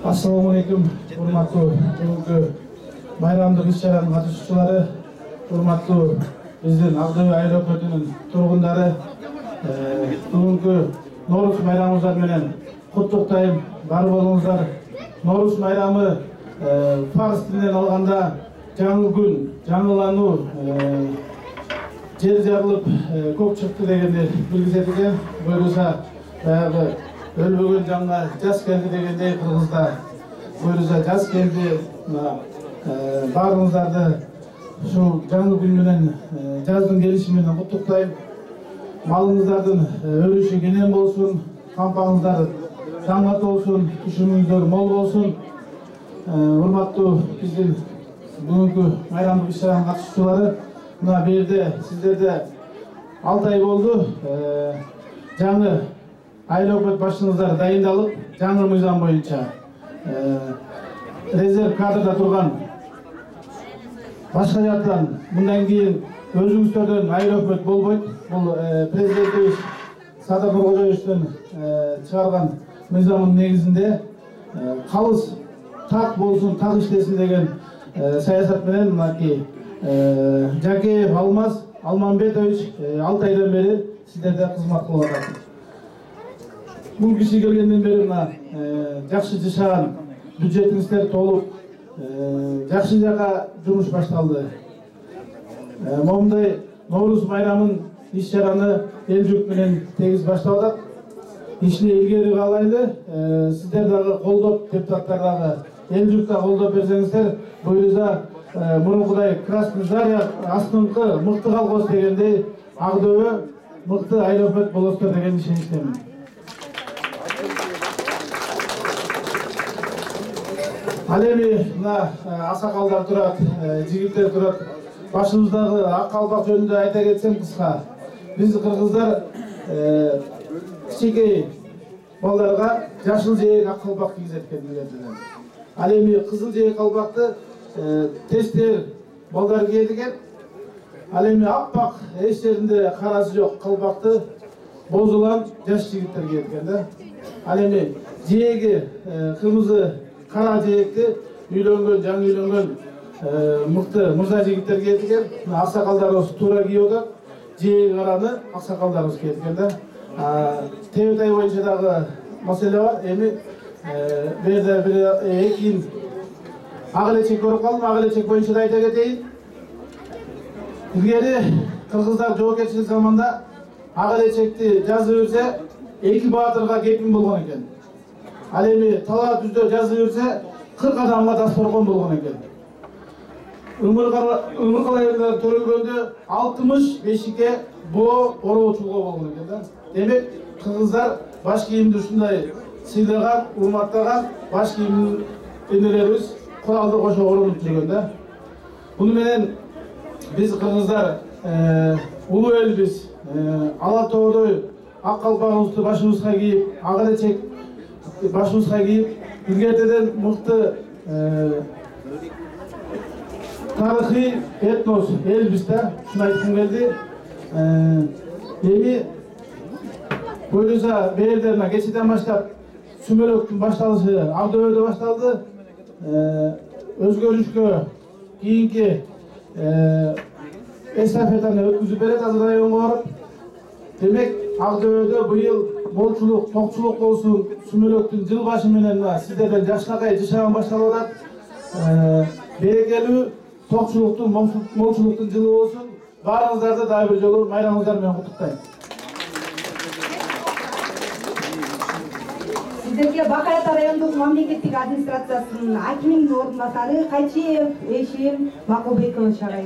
Assalamu alaikum, hurmatlı bugünkü bayramdык иш-чаранын катышуучулары, hurmatlı биздин Ак-Дөбө аэропортунун тургундары, бүгүнкү Нооруз байрамыңыздар менен куттуктайм. Бар болуңуздар. Нооруз байрамы фарс тилинен алганда жаңы күн, жаңылануу, жер жарылып көк чыкты дегенди билгизет экен. Буюрса баягы өлбөгөн жанга жаз келди дегендей кыргызда. Буюрса жаз келди. Баарыңыздарды ушул жаңы күн менен, жаздын келиши менен куттуктайм. Малыңыздардын өрүшү кенен болсун, кампаңыздар жаңгат болсун, түшүмүңүздөр мол болсун. Урматтуу биздин бүгүнкү байрамдык иш-чаранын катышуучулары, мына бу жерде сиздерде 6 ай болду. Жаңы аэропорт башчыңыздар дайындалып, жаңы мыйзам боюнча резерв кадрда турган башка жактан мындан кийин өзүңүздөрдөн аэропорт болбойт. Бул президентибиз Садыр Нуркожоевичтен чыгарган мыйзамдын негизинде калыс так болсун, так иштесин деген саясат менен мынакей Жакеев Алмаз Алмамбетович 6 айдан бери сиздерде кызмат кылып атат. Бул киши келгенден бери мына жакшы жашаган, бюджетиңиздер толуп, жакшы жака жумуш башталды. Момундай Нооруз байрамын иш-чараны эл жұрт менен тегиз баштап атат. Ишини илгери каалайлы. Сиздер дагы колдоп, депутаттар дагы эл жұртта колдоп берсеңиздер, буюрса мурункудай Красный Заря астыңкы мыкты колхоз дегендей Ак-Дөбө мыкты аэропорт болосуздар деген ишеничтемин. Ал эми мына аксакалдар турат, жигиттер турат. Башыбыздагы ак калпак жөнүндө айта кетсем кыска. Биз кыргыздар кичинекей балдарга жашыл жээк ак калпак кийгизет экен билгенден. Ал эми кызыл жээк калпакты тестер балдар кийет экен. Ал эми аппак эч жеринде карасы жок калпакты бозулан жаш жигиттер кийет экен да. Ал эми жээги кырмызы кара жээкти үйлөнгөн, жаңы үйлөнгөн мыкты мырза жигиттер кийет экен. Аксакалдарыбыз туура кийип атат. Жээги караны аксакалдарыбыз кийет экен да. Тебетай боюнча дагы маселе бар. Эми бу жерде бир эки ак элечек көрүп калдым. Ак элечек боюнча да айта кетейин. Илгери кыргыздар жоопкерчилик заманда ак элечекти жазып берсе, 2 баатырга кепин болгон экен. Ал эми талаа түздө жазып берсе, 40 адамга дасторкон болгон экен. Өмүр калайырлар төрөлгөндө 65ке боо ороочулугу болгон экен да. Демек, кыргыздар баш кийимди ушундай сыйлаган, урматтаган баш кийим энелерибиз куралды кошо орунуп жүргөн да. Буну менен биз кыргыздар улуу элбиз. Ала тоодой ак калпагыбызды башыбызга кийип, ак элечек башыбызга кийип, илгертеден мыкты тарыхый этнос элбиз да. Шуну айткым келди. Эми буюрса бу жерде мына кечеден баштап сүмөлөктүн башталышы Ак-Дөбөдө башталды. Өзгөрүшкө кийинки эстафетаны өткүзүп берет азыр районго барып. Демек, Ак-Дөбөдө быйыл молчулук, токчулук болсун, сүмөлөктүн жыл башы менен сиздерден жакшынакай жашаган башталып атат. Берекелүү токчулуктун, молчулуктун жылы болсун. Баарыңыздарды дагы бир жолу майрамыңыздар менен куттуктайм. Сиздерге Бак Ата райондук мамлекеттик администрациясынын акиминин орун басары Кайчиев Эшим Макулбекович агай.